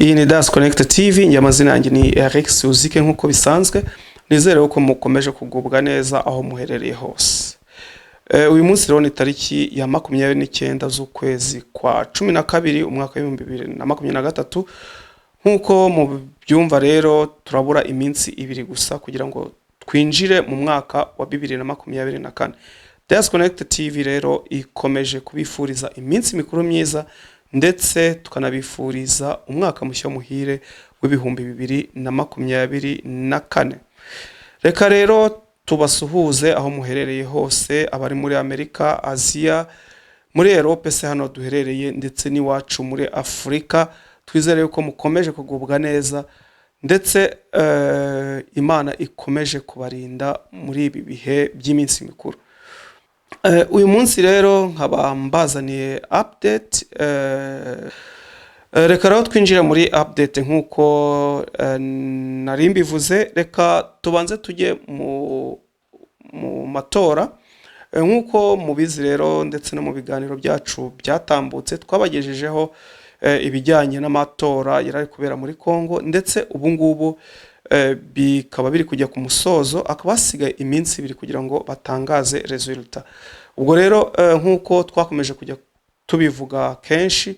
Iyi ni Das Connect TV, njye amazina yanjye ni Eric Suzike nk'uko bisanzwe. Nizere ko mukomeje kugubwa neza aho muherereye hose. Uyu munsi rero ni tariki ya 29 z'ukwezi kwa 12 umwaka wa 2023. Nk'uko mu byumva rero turabura iminsi ibiri gusa kugira ngo twinjire mu mwaka wa 2024. Das Connect TV rero ikomeje kubifuriza iminsi mikuru myiza ndetse tukanabifuriza umwaka mushya muhire w'ibihumbi 2024. Reka rero tubasuhuze aho muherereye hose, abari muri Amerika, Asia, muri Europe se hano duherereye ndetse n'iwacu muri Afrika. Twizere ko mukomeje kugubwa neza ndetse Imana ikomeje kubarinda muri ibi bihe by'iminsi mikuru. Uyu munsi rero nkaba mbazaniye update. Reka rero twinjire muri update nk'uko nari mbivuze. Reka tubanze tujye mu matora. Nk'uko mubizi rero ndetse no mu biganiro byacu byatambutse twabagejejeho ibijyanye n'amatora yarari kubera muri Kongo, ndetse ubu ngubu bikaba biri kujya ku musozo, akaba hasigaye iminsi ibiri kugira ngo batangaze resulta. Ubwo rero nk'uko twakomeje kujya tubivuga kenshi,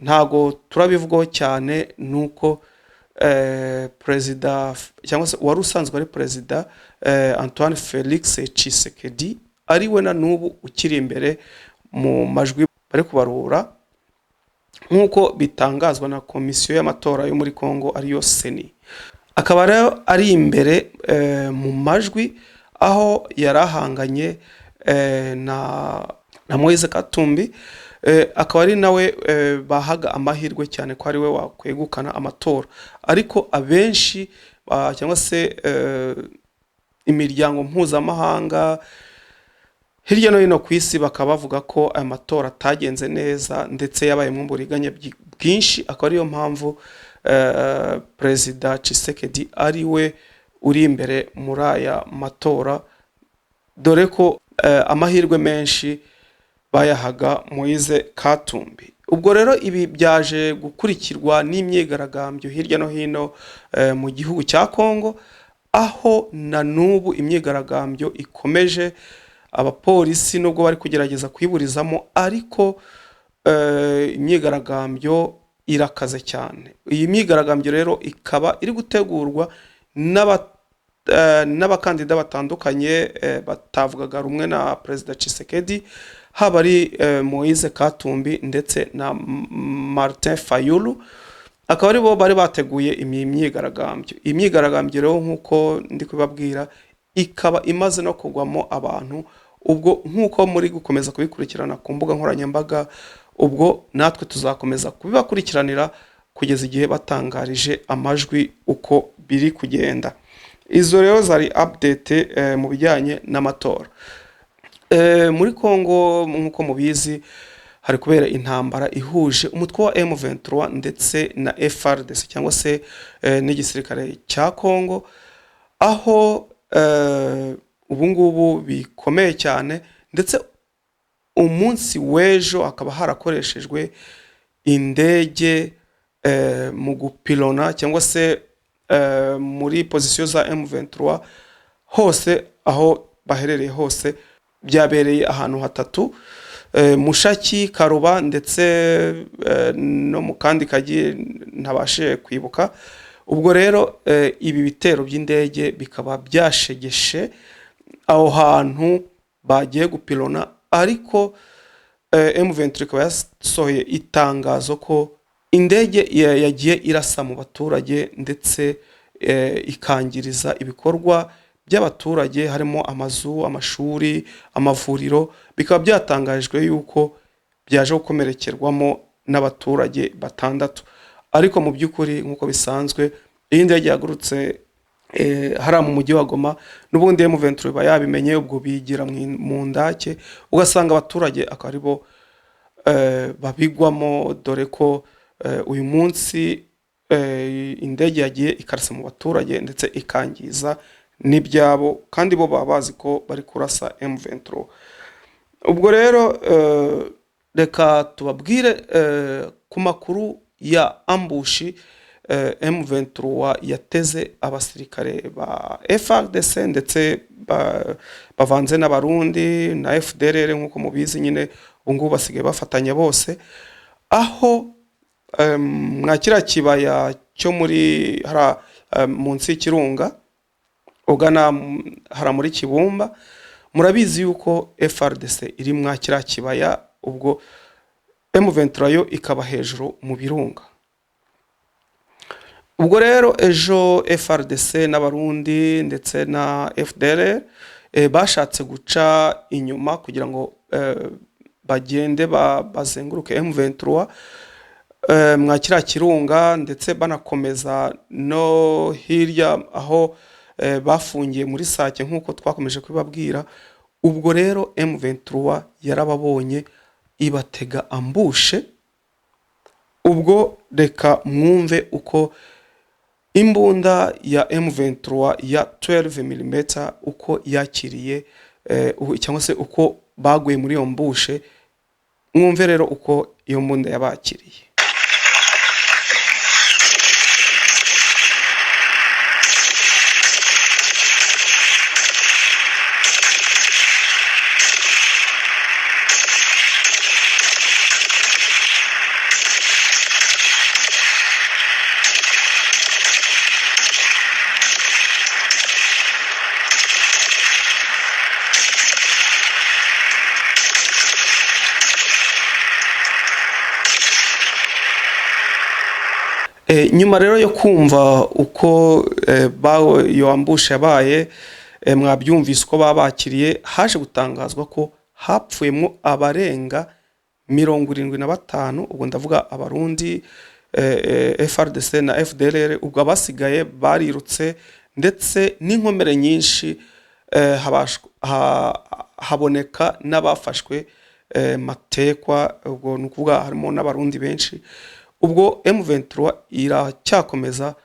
ntago turabivugaho cyane, nuko perezida cyangwa se wari usanzwe ari perezida Antoine Felix Tshisekedi ari we na n'ubu ukiri imbere mu majwi bari kubarura, nk'uko bitangazwa na komisiyo y'amatora yo muri Kongo ariyo Seni. Akaba rero ari imbere mu majwi, aho yarahanganye na Moise Katumbi. Akaba ari nawe bahaga amahirwe cyane ko ari we wakwegukana amatora, ariko abenshi cyangwa se imiryango mpuzamahanga hirya no hino ku isi bakaba bavuga ko aya matora atagenze neza ndetse yabaye mu buriganya bwinshi. Akaba ariyo mpamvu Perezida Tshisekedi ari we uri imbere muri aya matora, dore ko amahirwe menshi bayahaga Moise Katumbi. Ubwo rero ibi byaje gukurikirwa n'imyigaragambyo hirya no hino mu gihugu cya Kongo, aho na n'ubu imyigaragambyo ikomeje. Abapolisi nubwo bari kugerageza kwiburizamo, ariko imyigaragambyo irakaze cyane. Iyi myigaragambyo rero ikaba iri gutegurwa n'abakandida batandukanye batavugaga rumwe na Perezida Tshisekedi, haba ari Moise Katumbi ndetse na Martin Fayulu. Akaba ari bo bari bateguye imyigaragambyo. Imyigaragambyo rero nk'uko ndi kubabwira ikaba imaze no kugwamo abantu. Ubwo nk'uko muri gukomeza kubikurikirana ku mbuga nkoranyambaga, ubwo natwe tuzakomeza kubibakurikiranira kugeza igihe batangarije amajwi uko biri kugenda. Izo rero zari update mu bijyanye n'amatora. Muri Kongo nk'uko mubizi hari kubera intambara ihuje umutwe wa M23 ndetse na FARDC cyangwa se n'igisirikare cya Kongo, aho ubu ngubu bikomeye cyane, ndetse umunsi w'ejo hakaba harakoreshejwe indege mu gupilona cyangwa se muri position za M23 hose aho baherereye hose. Byabereye ahantu hatatu, Mushaki, Karuba ndetse no mu kandi kagiye ntabashe kwibuka. Ubwo rero ibi bitero by'indege bikaba byashegeshe aho hantu bagiye gupilona, ariko M23 ikaba yasohoye itangazo ko indege yagiye irasa mu baturage ndetse ikangiriza ibikorwa by'abaturage, harimo amazu, amashuri, amavuriro. Bikaba byatangajwe yuko byaje gukomerekerwamo n'abaturage batandatu, ariko mu by'ukuri nk'uko bisanzwe iyi ndege yagurutse hari mu mujyi wa Goma, n'ubundi M23 yabimenye, ubwo bigira mu ndake, ugasanga abaturage akaba ari bo babigwamo, dore ko uyu munsi indege yagiye ikarasa mu baturage ndetse ikangiza n'ibyabo, kandi bo baba bazi ko bari kurasa M23. Ubwo rero reka tubabwire ku makuru ya ambushi M23 yateze abasirikare ba FARDC ndetse bavanze n'abarundi na FDLR nkuko mubizi nyine ubungu basigaye bafatanya bose, aho mwakira kibaya cyo muri munsi y'ikirunga ugana hara muri Kibumba. Murabizi yuko FARDC iri mwakira kibaya, ubwo M23 yo ikaba hejuru mu birunga. Ubwo rero ejo FARDC n'abarundi ndetse na FDLR bashatse guca inyuma kugira ngo bagende bazenguruke M23 mwakira kirunga, ndetse banakomeza no hirya aho bafungiye muri Sake nkuko twakomeje kubabwira. Ubwo rero M23 yarababonye ibatega ambushe. Ubwo reka mwumve uko imbunda ya M23 ya 12 mm uko yakiriye cyangwa se uko baguye muri iyo mbushe. Mwumve rero uko iyo mbunda yabakiriye. Nyuma rero yo kumva uko iyo ambushe yabaye, mwabyumvise ko babakiriye, haje gutangazwa ko hapfuyemo abarenga 75. Ubwo ndavuga abarundi, FARDC na FDLR. Ubwo abasigaye barirutse, ndetse n'inkomere nyinshi haboneka n'abafashwe matekwa. Ubwo nukuvuga harimo n'abarundi benshi. Ubwo M23 iracyakomeza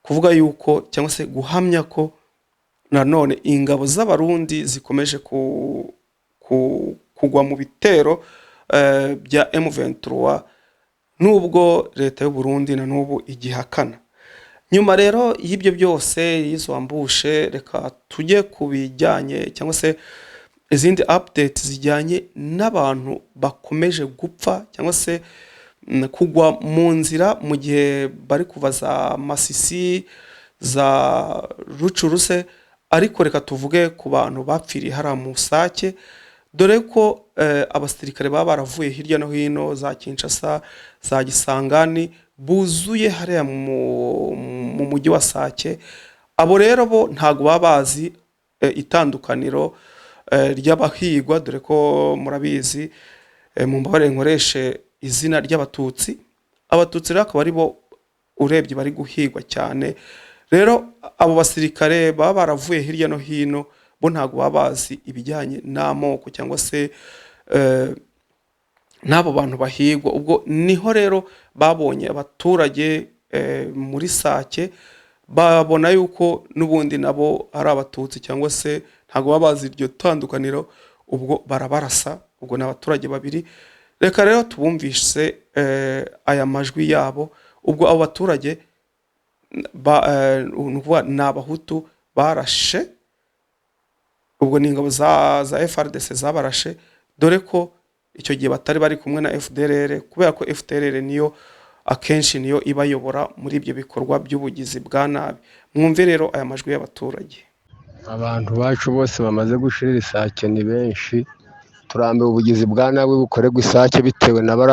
kuvuga yuko cyangwa se guhamya ko nanone ingabo z'abarundi zikomeje kugwa mu bitero bya M23, nubwo leta y'u Burundi na nubu igihakana. Nyuma rero y'ibyo byose yizo ambushe, reka tujye kubijyanye cyangwa se izindi update zijyanye n'abantu bakomeje gupfa cyangwa se kugwa mu nzira mu gihe bari kuva za Masisi, za Rucuruse. Ariko reka tuvuge ku bantu bapfiriye hara mu Sake, dore ko abasirikare baba baravuye hirya no hino za Kinshasa, za Gisangani, buzuye hariya mu mujyi wa Sake. Abo rero bo ntago babazi itandukaniro ry'abahigwa, dore ko murabizi mu mbabare nkoreshe izina ry'abatutsi. Abatutsi rero akaba ari bo urebye bari guhigwa cyane. Rero abo basirikare baba baravuye hirya no hino, bo ntago babazi ibijyanye n'amoko cyangwa se n'abo bantu bahigwa. Ubwo niho rero babonye abaturage muri Sake, babona yuko nubundi nabo ari abatutsi cyangwa se ntago babazi iryo tandukaniro. Ubwo barabarasa. Ubwo n'abaturage babiri. Reka rero tubumvise aya majwi yabo. Ubwo abo baturage n'abahutu barashe. Ubwo ni ingabo za FARDC zabarashe, dore ko icyo gihe batari bari kumwe na FDLR, kubera ko FDLR niyo akenshi niyo ibayobora muri ibyo bikorwa by'ubugizi bwa nabi. Mwumve rero aya majwi y'abaturage. Abantu bacu bose bamaze gushirira Isake ni benshi. Turambiwe ubugizi bwa nabi bukorerwa Isake bitewe n'abari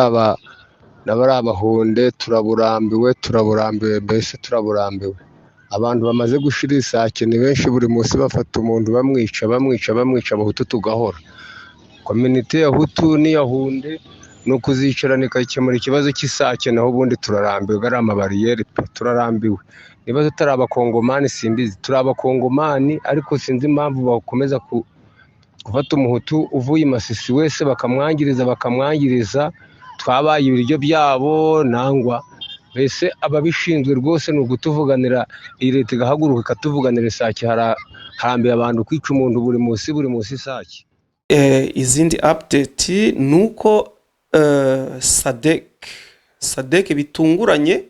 abahunde. Turaburambiwe mbese turaburambiwe. Abantu bamaze gushirira Isake ni benshi, buri munsi bafata umuntu bamwica abahutu tugahora. Community ya Hutu n'iyahunde no kuzicarana ikakemura ikibazo cy'Isake, naho ubundi turarambiwe. Ari amabariyeri turarambiwe. Niba tutari abakongomani simbizi, turi abakongomani, ariko sinzi impamvu bakomeza gufata umuhutu uvuye Masisi wese bakamwangiriza. Twabaye ibiryo byabo nangwa. Bese ababishinzwe rwose ni ugutuvuganira, iyi leta igahaguruka ikatuvuganira. Isake harambiye abantu kwica umuntu buri munsi Isake. Izindi update nuko SADC bitunguranye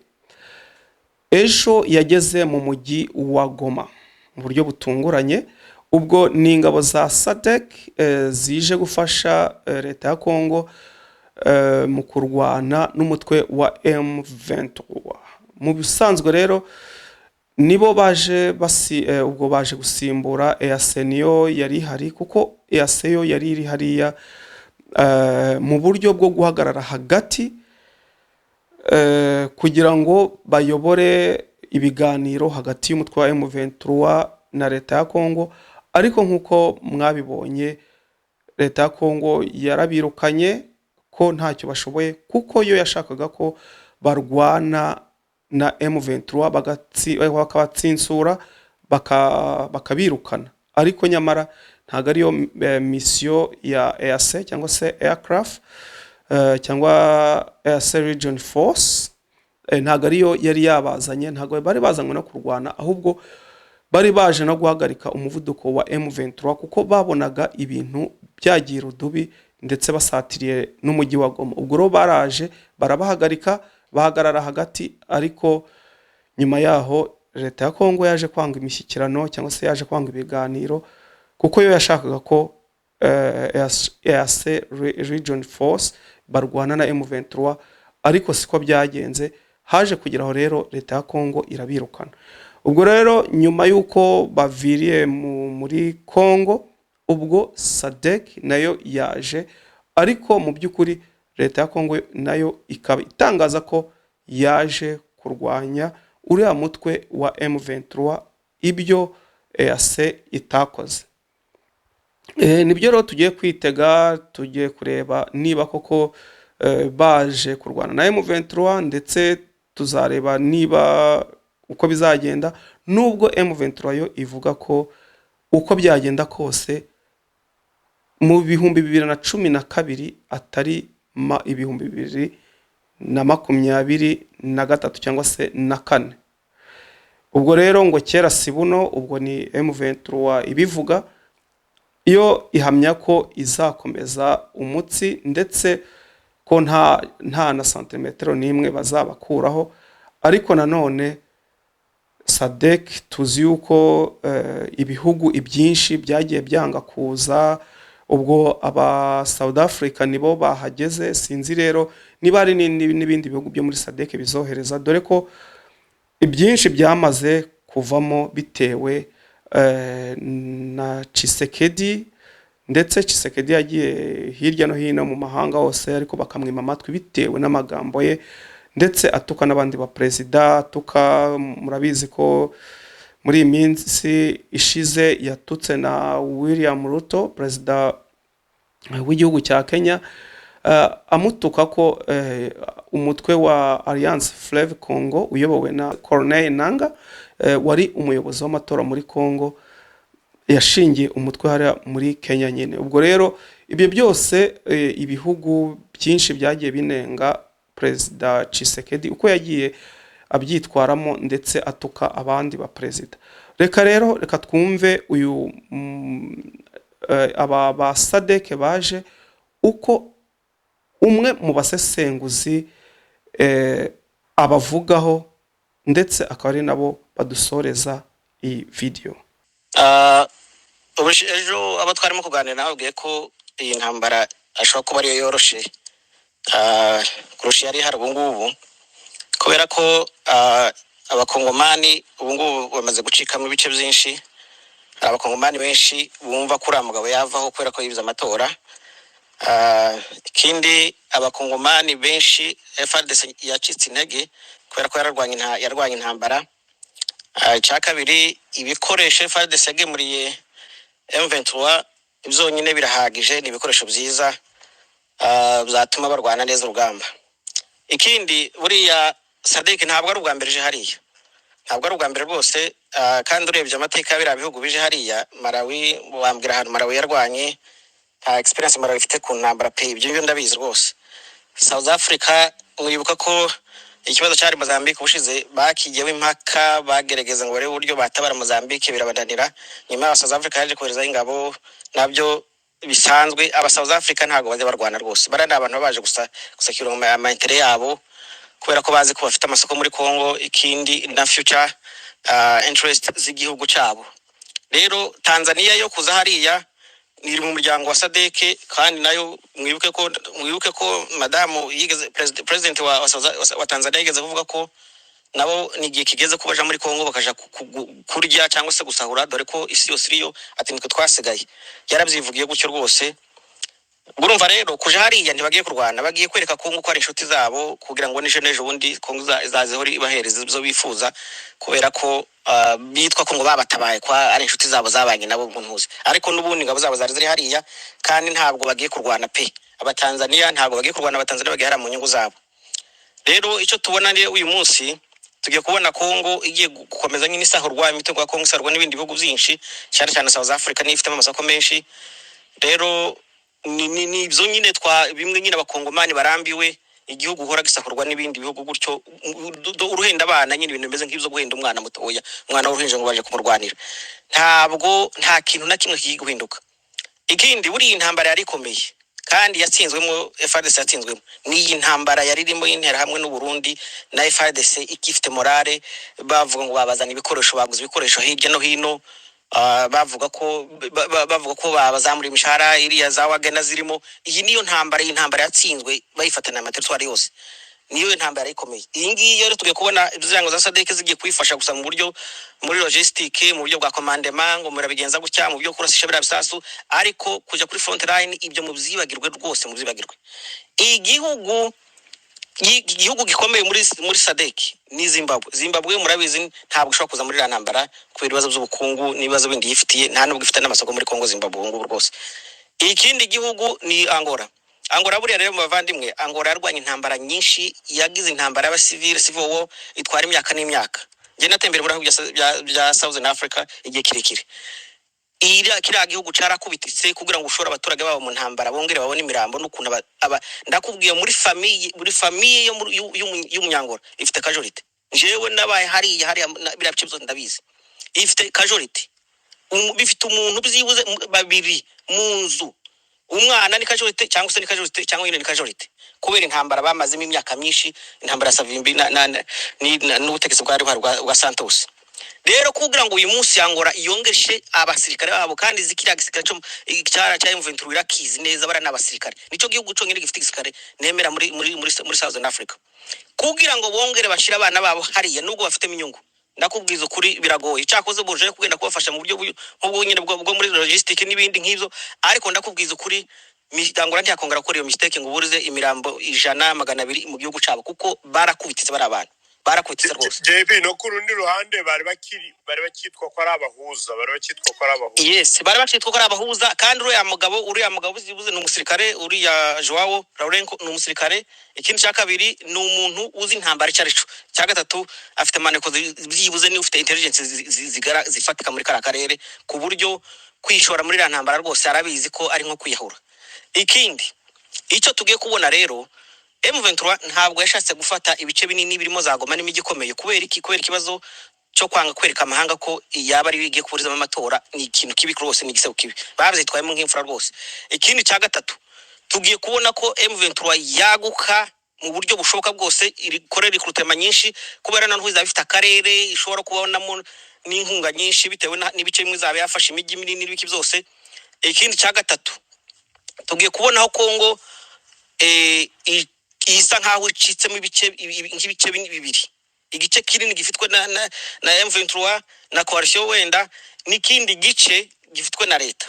ejo yageze mu mujyi wa Goma mu buryo butunguranye. Ubwo ni ingabo za SADC zije gufasha leta ya Kongo mu kurwana n'umutwe wa M23. Mu bisanzwe rero nibo baje ubwo baje gusimbura EAC niyo yari hari, kuko EAC yo yari iri hariya mu buryo bwo guhagarara hagati kugira ngo bayobore ibiganiro hagati y'umutwe wa M23 na leta ya Kongo. Ariko nkuko mwabibonye leta ya Kongo yarabirukanye ko ntacyo bashoboye, kuko yo yashakaga ko barwana na M23 bakabatsinsura bakabirukana. Ariko nyamara ntago ariyo mission ya EAC cyangwa se aircraft cyangwa EAC Region Force, ntago ariyo yari yabazanye, ntago bari bazanywe no kurwana, ahubwo bari baje no guhagarika umuvuduko wa M23 kuko babonaga ibintu byagira udubi ndetse basatiriye n'umujyi wa Goma. Ubwo ro baraje barabahagarika, bahagarara hagati. Ariko nyuma yaho leta ya Kongo yaje kwanga imishyikirano cyangwa se yaje kwanga ibiganiro, kuko yo yashakaga ko EAC Region Force barwana na M23. Ariko siko byagenze, haje kugeraho rero leta ya Kongo irabirukana. Ubwo rero nyuma yuko baviriye muri Kongo, ubwo SADC nayo yaje. Ariko mu by'ukuri leta ya Kongo nayo ikaba itangaza ko yaje kurwanya uriya mutwe wa M23, ibyo EAC itakoze. Nibyo rero tugiye kwitega, tugiye kureba niba koko baje kurwana na M23, ndetse tuzareba niba uko bizagenda. Nubwo M23 yo ivuga ko uko byagenda kose mu 2012 atari 2023 cyangwa se na 4. Ubwo rero ngo kera sibuno, ubwo ni M23 ibivuga, iyo ihamya ko izakomeza umutsi ndetse ko nta na santimetero n'imwe bazabakuraho. Ariko nanone SADC tuzi yuko ibihugu ibyinshi byagiye byanga kuza. Ubwo aba South Africa nibo bahageze, sinzi rero niba ari n'ibindi bihugu byo muri SADC bizohereza, dore ko ibyinshi byamaze kuvamo bitewe na Tshisekedi. Ndetse Tshisekedi yagiye hirya no hino mu mahanga hose, ariko bakamwima amatwi bitewe n'amagambo ye, ndetse atuka n'abandi ba president, atuka. Murabizi ko muri iyi minsi ishize yatutse na William Ruto, president w'igihugu cya Kenya, amutuka ko umutwe wa Alliance Fleuve Congo uyobowe na Corneille Nangaa wari umuyobozi w'amatora muri Congo, yashingiye umutwe hariya muri Kenya nyine. Ubwo rero ibyo byose ibihugu byinshi byagiye binenga Perezida Tshisekedi uko yagiye abyitwaramo, ndetse atuka abandi ba president. Reka twumve uyu aba ba SADC baje, uko umwe mu basesenguzi abavugaho, ndetse akaba ari nabo badusoreza iyi video. Ejo abo twarimo kuganira nababwiye ko iyi ntambara ashobora kuba ariyo yoroshe kurusha yari hari ubungubu, kubera ko abakongomani ubungubu bamaze gucikamo ibice byinshi. Hari abakongomani benshi bumva ko uriya mugabo yavaho kubera ko yibiza amatora. Ikindi abakongomani benshi FARDC yacitse intege kubera ko yarwanye intambara. Icya kabiri, ibikoresho FARDC yagemuriye M23 ibyonyine birahagije, ni ibikoresho byiza byatuma barwana neza urugamba. Ikindi, buriya SADC ntabwo ari ubwa mbere je hariya, ntabwo ari ubwa mbere rwose. Kandi urebye amateka y'abira bihugu bije hariya, Malawi, wambwira ahantu Malawi yarwanye, experience Malawi ifite ku ntambara pe, ibyo ndabizi rwose. South Africa, mwibuka ko ikibazo cyari Mozambique ubushize bakigiyeho impaka, bagerageza ngo barebe uburyo batabara Mozambique birabananira. Nyuma ya South Africa yaje kohereza ingabo, nabyo bisanzwe. Aba South Africa ntago baze barwana rwose, barana abantu baje gusakira ama intere yabo. kubera ko bazi ko bafite amasoko muri Kongo, ikindi na future interest z'igihugu cyabo. Rero Tanzania yo kuza hariya ni mu muryango wa SADC, kandi nayo mwibuke ko madamu yigeze president wa Tanzania yigeze kuvuga ko nabo ni gihe kigeze ko baja muri Kongo bakaja kurya cyangwa se gusahura, dore ko isi yose iriyo ati nitwe twasigaye. Yarabyivugiye gutyo rwose. Urumva rero kuja hariya ntibagiye kurwana, bagiye kwereka Kongo ko ari inshuti zabo, kugira ngo nejo bundi Kongo izazehori ibahereza ibyo bifuza, kubera ko bitwa ko ngo babatabaye kwa ari inshuti zabo zabanye nabo muntuzi. Ariko n'ubundi ngabo zabo zari hariya, kandi ntabwo bagiye kurwana pe. Abatanzania ntabwo bagiye kurwana, abatanzania bagiye hara mu nyungu zabo. Rero icyo tubona ni uyu munsi tugiye kubona Kongo igiye gukomeza nyine isahurwa, imitego ya Kongo isahurwa n'ibindi bihugu byinshi, cyane cyane South Africa niyo ifite amasoko menshi. Rero ni ibyo nyine bimwe nyine abakongomani barambiwe, igihugu uhora gisahurwa n'ibindi bihugu gutyo, uruhenda abana nyine ibintu bimeze nk'ibyo guhenda umwana mutoya, umwana w'uruhinja ngo baje kumurwanira. Nta kintu na kimwe kigiye guhinduka. Ikindi buri intambara yari ikomeye kandi yatsinzwemo, FARDC yatsinzwemo, ni intambara yari irimo y'intera hamwe n'u Burundi, na FARDC ikifite morale, bavuga ngo babazana ibikoresho, baguze ibikoresho hirya no hino, bavuga ko babazamura imishahara iriya za wagena zirimo. Iyi niyo ntambara, intambara yatsinzwe bayifatana amateritwari yose, niyo ntambara ikomeye. Iyi ngiyi rero tugiye kubona ibyango za SADC zigiye kwifasha gusa mu buryo muri logistique, mu buryo bwa commandement, ngo murabigenza gutya, mu buryo kurasisha bira bisasu, ariko kuja kuri front line ibyo mu byibagirwe rwose, mu byibagirwe. Igihugu gikomeye muri SADC ni Zimbabwe murabizi ntabwo ushobora kuza muri ntambara kubera ibibazo by'ubukungu n'ibibazo bindi yifitiye, nta nubwo ifite n'amasoko muri Kongo Zimbabwe ngo rwose. Ikindi gihugu ni Angola buriya rero mu bavandimwe, Angola yarwanya intambara nyinshi, yagize intambara y'abasivile civil war itwara imyaka n'imyaka. Nge natembere muri bya Southern Africa igihe kirekire. Kiriya gihugu carakubititse kugira ngo ushora abaturage babo mu ntambara bongere babone imirambo n'ukuntu ndakubwiye muri famille y'umunyangora ifite casualty. Jewe nabaye hariya birapce byose ndabizi, ifite casualty. Bifite umuntu byibuze babiri mu nzu, umwana ni casualty cyangwa se ni casualty cyangwa yine ni casualty, kubera intambara bamazemo imyaka myinshi, intambara Savimbi n'ubutegetsi bwa Santos. Rero kugira ngo uyu munsi Angola iyongeshe abasirikare babo, kandi zikira gisirikare cya M23 irakizi neza bara n'abasirikare, nico gihugu cyo nyine gifite gisirikare nemera muri Southern Africa, kugira ngo bongere bashira abana babo hariya nubwo bafite inyungu. Ndakubwiza ukuri biragoye, cyakoze buje kugenda kubafasha mu buryo nk'ubwo nyine bwo muri logistique n'ibindi nk'ibyo, ariko ndakubwiza ukuri Angola ntiyakongera gukora iyo mistake ngo burize imirambo 100 200 mu gihugu cyabo, kuko barakubititse bari abantu barakubititse rwose. JB no kurundi ruhande bari bakitwa ko ari abahuza, yes, bari bakitwa ko ari abahuza, kandi uriya mugabo bizibuze ni umusirikare, uriya Joao Lourenco ni umusirikare. Ikindi cya kabiri ni umuntu uzi intambara icyarico. Cya gatatu afite maneko byibuze ni ufite intelligence zifatika muri karere, ku buryo kwishora muri ntambara rwose arabizi ko ari nko kwiyahura. Ikindi icyo tugiye kubona rero, M23 ntabwo yashatse gufata ibice binini birimo zagoma n'imijyi ikomeye, kubera ikibazo cyo kwanga kwereka amahanga ko yaba ari bigiye kuburizamo amatora. Ni ikintu kibi rwose, ni igisebo kibi, babyitwayemo nk'imfura rwose. Ikindi cya gatatu, tugiye kubona ko M23 yaguka mu buryo bushoboka bwose, ikorera ikrutema nyinshi, kubera nanone izaba ifite akarere ishobora kubonamo n'inkunga nyinshi bitewe n'ibice bimwe zaba yafashe imijyi minini n'ibiki byose. Ikindi cya gatatu, tugiye kubona aho Kongo isa nkaho icitsemo nk'ibice bibiri, igice kinini gifitwe na M23 na coalition wenda, n'ikindi gice gifitwe na leta.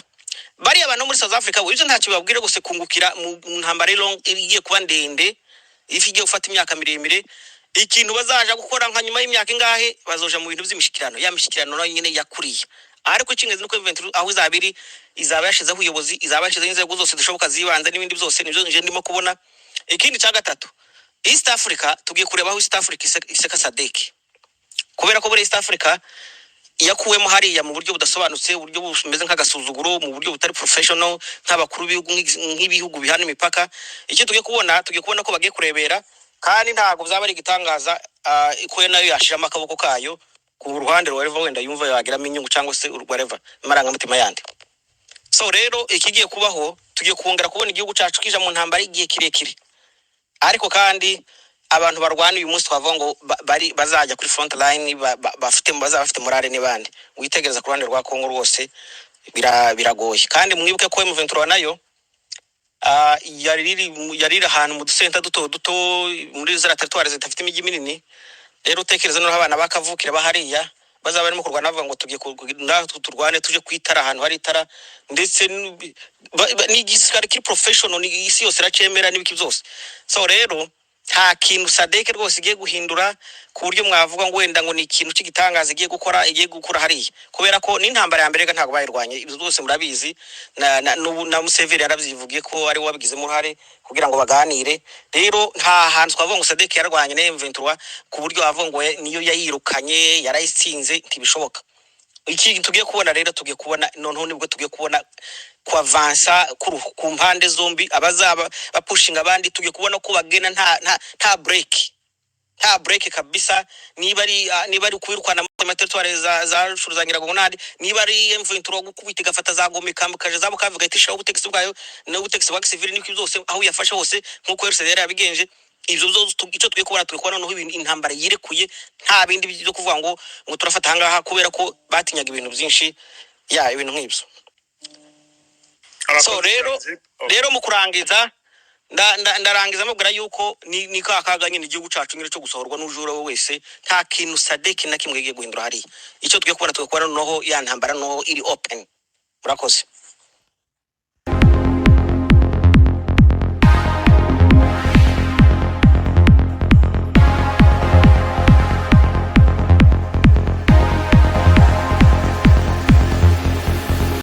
Bari abantu muri South Africa wizo ntacyo babwire gose kungukira mu ntambara igiye kuba ndende, igiye gufata imyaka miremire. Ikintu bazaja gukora nka nyuma y'imyaka ingahe, bazoja mu bintu by'imishikirano, ya mishikirano nayo nyine yakuriye. Ariko ikingezi nuko M23 aho izaba yashizeho ubuyobozi, izaba yashizeho inzego zose zishoboka zibanze n'ibindi byose, nivyo nje ndimo kubona. Ikindi cya gatatu, East Africa tugiye kureba aho East Africa iseka SADC, kubera ko muri East Africa yakuwemo hariya mu buryo budasobanutse, uburyo bumeze nk'agasuzuguro, mu buryo butari professional, nk'abakuru nk'ibihugu bihana imipaka. Icyo tugiye kubona ko bagiye kurebera, kandi ntago byaba ari gitangaza iko nayo yashiramo akaboko kayo ku ruhande rwa wenda yumva yagiramo inyungu cyangwa se urwareva marangamutima yandi. So rero ikigiye kubaho, tugiye kongera kubona igihugu cyacu kija mu ntambara igiye kirekire, ariko kandi abantu barwana uyu munsi twavuga ngo bari bazajya kuri front line bafite morale n'ibandi witegereza ku ruhande rwa Kongo rwose biragoye kandi mwibuke ko M23 nayo yariri ahantu mu dusenta duto muri za territoire zitafite imijyi minini rero utekereza no abana bakavukira bahariya bazaba barimo kurwana bavuga ngo tugiye turwane tuje kwitara ahantu hari itara ndetse ni gisirikare kiri professional ni isi yose iracemera n'ibiki byose so rero nta kintu Sadek rwose igiye guhindura ku buryo mwavuga ngo wenda ngo ni ikintu cy'igitangaza igiye gukora hariya kubera ko n'intambara ya mbere ntabwo bayirwanye ibyo byose murabizi na Museveni yarabyivugiye ko ari wabigizemo uruhare kugira ngo baganire rero nta hantu twavuga ngo Sadek yarwanye na M23 ku buryo bavuga ngo niyo yayirukanye yarayitsinze ntibishoboka iki tugiye kubona rero tugiye kubona noneho nibwo tugiye kubona kwavansa ku mpande zombi abazaba bapushinga abandi tugiye kubona ko bagena nta break kabisa niba ari kwirukana mu territoire za shuruzangira ngo nandi niba ari M23 gukubita gafata za Gome kambukaje zabo kavuga iti shaho ubutegetsi bwayo no ubutegetsi bwa civil niko byose aho yafasha hose nkuko RCD yabigenje ivyo byose icyo tugiye kubona noneho intambara yirekuye nta bindi byo kuvuga ngo turafata hangaha kubera ko batinyaga ibintu byinshi ibintu nk'ibyo so rero mu kurangiza ndarangiza mubwira yuko ni kaga nyine igihugu cacu nyine cyo gusohorwa n'ujura wese nta kintu Sadek na kimwe giye guhindura hari icyo tugiye kubona noneho ya ntambara noneho iri open murakoze